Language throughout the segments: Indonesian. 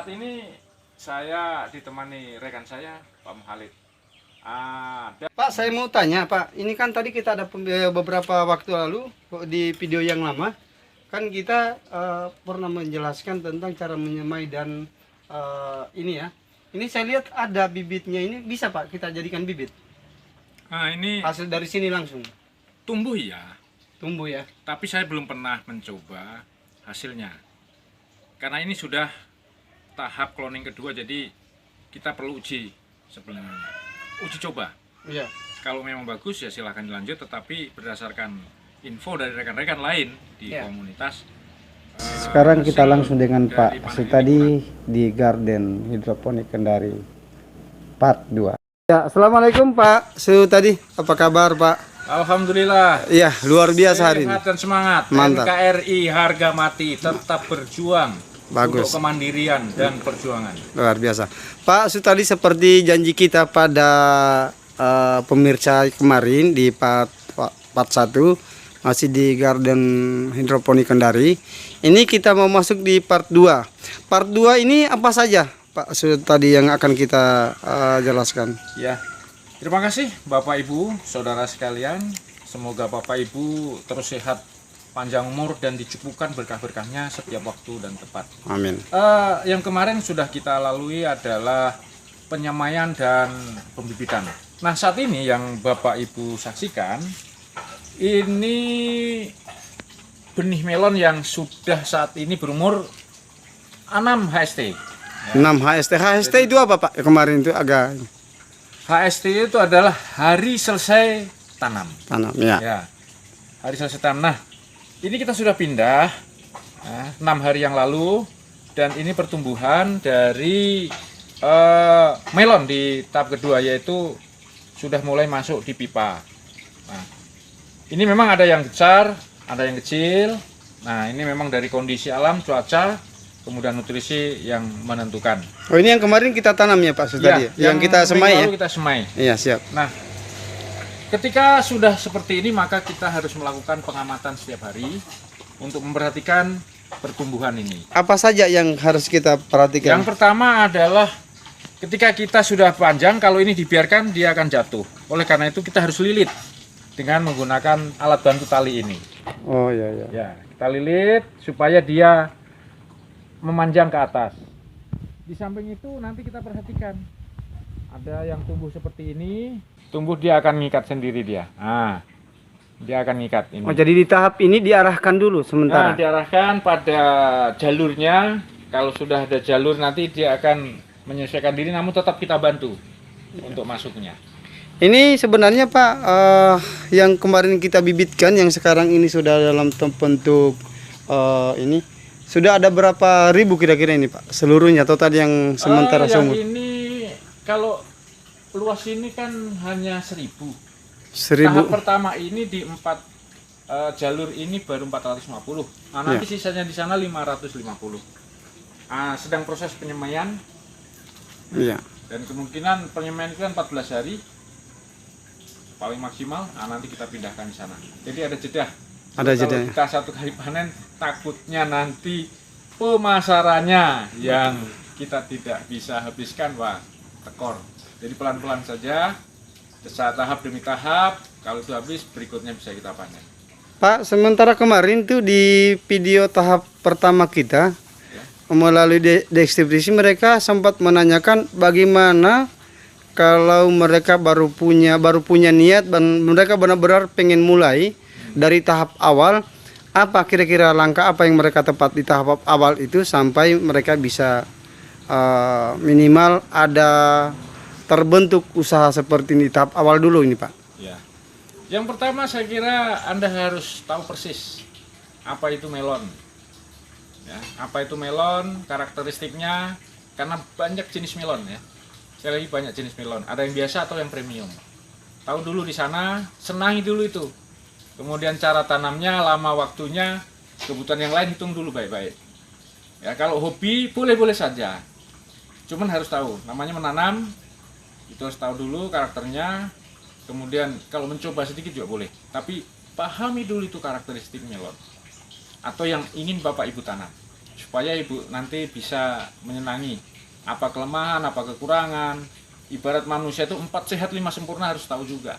Saat ini saya ditemani rekan saya, Pak Muhalid. Pak, saya mau tanya, Pak. Ini kan tadi kita ada beberapa waktu lalu di video yang lama, kan kita pernah menjelaskan tentang cara menyemai dan ini ya. Ini saya lihat ada bibitnya, ini bisa Pak kita jadikan bibit. Ini Hasil dari sini langsung tumbuh ya, tumbuh ya. tapi saya belum pernah mencoba hasilnya. Karena ini sudah tahap cloning kedua, jadi kita perlu uji sebenarnya. Uji coba. Iya. Kalau memang bagus ya silahkan dilanjut, tetapi berdasarkan info dari rekan-rekan lain di Ya. komunitas. Sekarang kita hasil langsung dengan dari Pak panen Sutadi ini di Garden Hidroponik Kendari Part 2. Ya, assalamualaikum Pak Sutadi. Apa kabar Pak? Alhamdulillah. Iya, luar biasa hari ini. Sehat dan semangat. Mantap. NKRI harga mati, tetap berjuang. Bagus. Untuk kemandirian dan perjuangan. Luar biasa. Pak Sutadi, seperti janji kita pada pemirsa kemarin di part 1 masih di Garden Hidroponik Kendari. Ini kita mau masuk di part 2. Part 2 ini apa saja Pak Sutadi yang akan kita jelaskan? Ya. Terima kasih Bapak Ibu, saudara sekalian. Semoga Bapak Ibu terus sehat, panjang umur, dan dicukupkan berkah-berkahnya setiap waktu dan tepat. Amin. Yang kemarin sudah kita lalui adalah penyemaian dan pembibitan. Nah, saat ini yang Bapak Ibu saksikan ini benih melon yang sudah saat ini berumur 6 HST. 6 HST. HST itu apa Pak? Kemarin itu agak HST itu adalah hari selesai tanam. tanam ya. Ya, hari selesai tanam. Nah, ini kita sudah pindah 6 hari yang lalu, dan ini pertumbuhan dari melon di tahap kedua, yaitu sudah mulai masuk di pipa. Nah, ini memang ada yang besar, ada yang kecil. Nah, ini memang dari kondisi alam, cuaca, kemudian nutrisi yang menentukan. Oh, ini yang kemarin kita tanam ya Pak Sutadi? Ya, yang kita semai ya? lalu kita semai. Iya, siap. Nah, ketika sudah seperti ini, maka kita harus melakukan pengamatan setiap hari untuk memperhatikan pertumbuhan ini. Apa saja yang harus kita perhatikan? Yang pertama adalah ketika kita sudah panjang, kalau ini dibiarkan dia akan jatuh. Oleh karena itu kita harus lilit dengan menggunakan alat bantu tali ini. Oh iya iya. Ya, kita lilit supaya dia memanjang ke atas. Di samping itu nanti kita perhatikan, ada yang tumbuh seperti ini, tumbuh dia akan ngikat sendiri dia. Nah, dia akan ngikat ini. Oh, jadi di tahap ini diarahkan dulu Nah, sementara. diarahkan pada jalurnya. Kalau sudah ada jalur, nanti dia akan menyesuaikan diri, namun tetap kita bantu untuk masuknya. Ini sebenarnya Pak, yang kemarin kita bibitkan, yang sekarang ini sudah dalam bentuk ini, sudah ada berapa ribu kira-kira ini Pak? Seluruhnya total yang sementara yang semua? ini kalau luas ini kan hanya 1000. 1000. Tahap pertama ini di 4 jalur ini baru 450. Nah, nanti sisanya di sana 550. Sedang proses penyemaian, Iya. dan kemungkinan penyemaian itu kan 14 hari paling maksimal. Nanti kita pindahkan di sana. Jadi ada jeda. Ada Kalau jeda. kita satu kali panen, takutnya nanti pemasarannya yang kita tidak bisa habiskan, wah, tekor. Jadi pelan-pelan saja, tahap demi tahap. Kalau itu habis, berikutnya bisa kita panen. Pak, sementara kemarin tuh di video tahap pertama kita melalui deskripsi mereka sempat menanyakan bagaimana kalau mereka baru punya niat dan mereka benar-benar pengen mulai dari tahap awal, apa kira-kira langkah apa yang mereka tepat di tahap awal itu sampai mereka bisa minimal ada terbentuk usaha seperti ini tahap awal dulu ini Pak. Ya. Yang pertama saya kira Anda harus tahu persis apa itu melon. Ya, apa itu melon, karakteristiknya, karena banyak jenis melon ya. Sekali lagi banyak jenis melon. Ada yang biasa atau yang premium. Tahu dulu di sana, senangi dulu itu. Kemudian cara tanamnya, lama waktunya, kebutuhan yang lain hitung dulu baik-baik. Ya, kalau hobi boleh-boleh saja. Cuman harus tahu, namanya menanam, itu harus tahu dulu karakternya. Kemudian kalau mencoba sedikit juga boleh. Tapi pahami dulu itu karakteristik melon. Atau yang ingin Bapak Ibu tanam. supaya ibu nanti bisa menyenangi apa kelemahan, apa kekurangan. Ibarat manusia itu 4 sehat 5 sempurna harus tahu juga.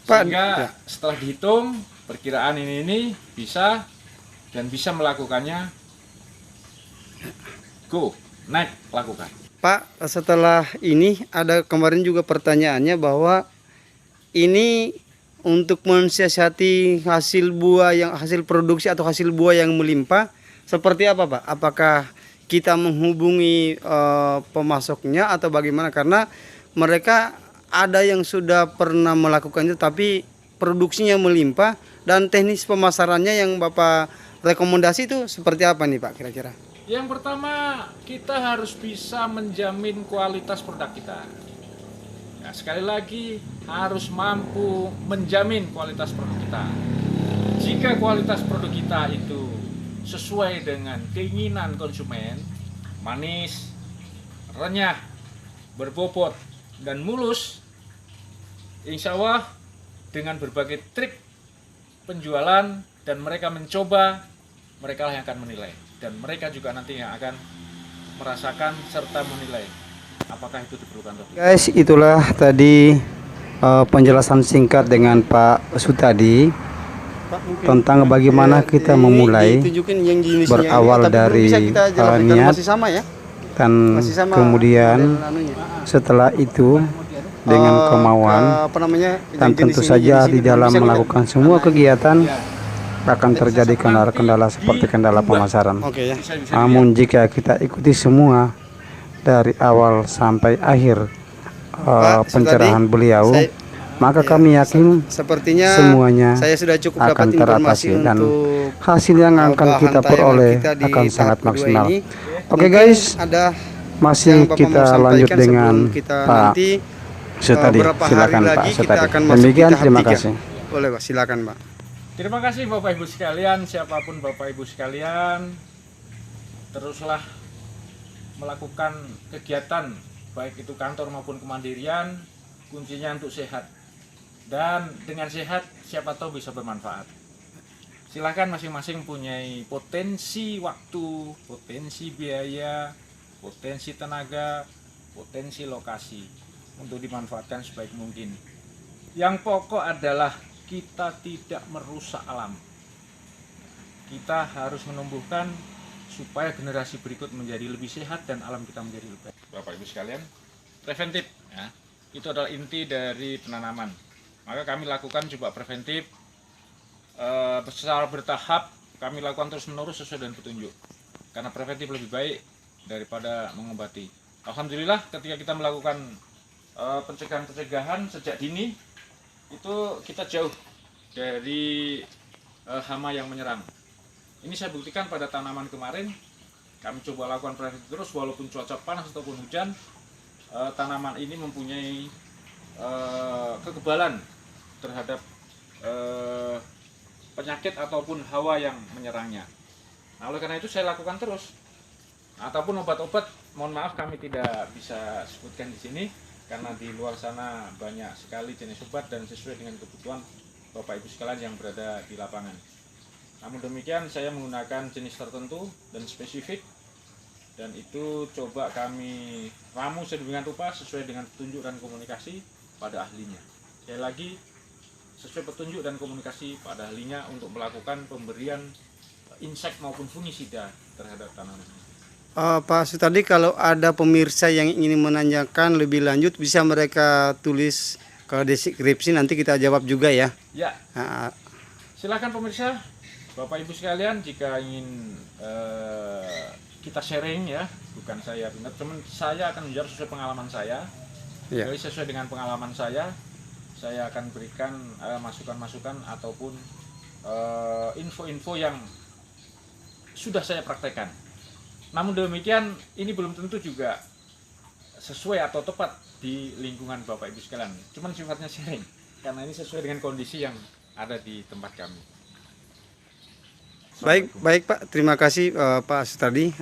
Pak, Sehingga ya. setelah dihitung perkiraan ini bisa dan bisa melakukannya, go, naik, lakukan. Pak, setelah ini ada kemarin juga pertanyaannya bahwa ini untuk mensiasati hasil produksi atau hasil buah yang melimpah seperti apa, Pak? Apakah kita menghubungi pemasoknya atau bagaimana? Karena mereka ada yang sudah pernah melakukan itu tapi produksinya melimpah, dan teknis pemasarannya yang Bapak rekomendasi itu seperti apa nih, Pak, kira-kira? Yang pertama, kita harus bisa menjamin kualitas produk kita. Nah, sekali lagi, harus mampu menjamin kualitas produk kita. Jika kualitas produk kita itu sesuai dengan keinginan konsumen, manis, renyah, berbobot, dan mulus, insya Allah dengan berbagai trik penjualan dan mereka mencoba, mereka lah yang akan menilai. Dan mereka juga nanti yang akan merasakan serta menilai apakah itu diperlukan atau tidak. Guys, itulah tadi penjelasan singkat dengan Pak Sutadi tentang bagaimana kita memulai berawal dari niat dan kemudian setelah itu dengan kemauan dan tentu saja di dalam melakukan semua kegiatan akan terjadi kendala-kendala seperti kendala pemasaran. Namun jika kita ikuti semua dari awal sampai akhir pencerahan beliau, maka kami yakin semuanya akan teratasi dan hasil yang akan kita peroleh akan sangat maksimal. Oke guys, masih kita lanjut dengan Pak Sutadi. Silakan Pak Sutadi. Demikian, terima kasih. Boleh Pak, silakan Pak. Terima kasih Bapak Ibu sekalian, siapapun Bapak Ibu sekalian, teruslah melakukan kegiatan baik itu kantor maupun kemandirian, kuncinya untuk sehat. Dan dengan sehat siapa tahu bisa bermanfaat. Silahkan masing-masing punya potensi waktu, potensi biaya, potensi tenaga, potensi lokasi untuk dimanfaatkan sebaik mungkin. Yang pokok adalah kita tidak merusak alam. Kita harus menumbuhkan supaya generasi berikut menjadi lebih sehat dan alam kita menjadi lebih baik. Bapak Ibu sekalian, preventif ya, itu adalah inti dari penanaman. Maka kami lakukan coba preventif secara bertahap, kami lakukan terus menerus sesuai dengan petunjuk. Karena preventif lebih baik daripada mengobati. Alhamdulillah ketika kita melakukan pencegahan sejak dini, itu kita jauh dari hama yang menyerang. Ini saya buktikan pada tanaman kemarin, kami coba lakukan preventif terus walaupun cuaca panas ataupun hujan, tanaman ini mempunyai kekebalan terhadap penyakit ataupun hawa yang menyerangnya. Nah, oleh karena itu saya lakukan terus. Ataupun obat-obat, mohon maaf kami tidak bisa sebutkan di sini karena di luar sana banyak sekali jenis obat dan sesuai dengan kebutuhan Bapak Ibu sekalian yang berada di lapangan. Namun demikian saya menggunakan jenis tertentu dan spesifik, dan itu coba kami ramu sedemikian rupa sesuai dengan petunjuk dan komunikasi pada ahlinya. Sekali lagi, sesuai petunjuk dan komunikasi pada ahlinya untuk melakukan pemberian insek maupun fungisida terhadap tanaman. Pak Sutadi, kalau ada pemirsa yang ingin menanyakan lebih lanjut bisa mereka tulis ke deskripsi, nanti kita jawab juga ya. Ya. Nah, Silakan pemirsa, Bapak Ibu sekalian, jika ingin kita sharing ya, bukan saya benar, teman saya akan menjawab sesuai pengalaman saya. ya. Jadi sesuai dengan pengalaman saya akan berikan masukan-masukan ataupun info-info yang sudah saya praktekkan. Namun demikian, ini belum tentu juga sesuai atau tepat di lingkungan Bapak Ibu sekalian. Cuman sifatnya sharing, karena ini sesuai dengan kondisi yang ada di tempat kami. Baik Pak, terima kasih Pak Sutadi.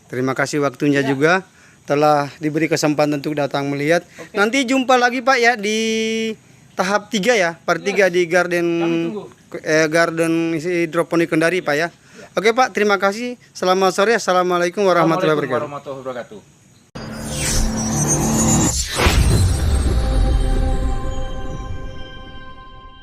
Terima kasih waktunya juga telah diberi kesempatan untuk datang melihat. Nanti jumpa lagi Pak ya di tahap 3 ya, part 3 di garden hidroponik Kendari Pak ya. Oke Pak, terima kasih. Selamat sore. Assalamualaikum warahmatullahi wabarakatuh. Warahmatullahi wabarakatuh.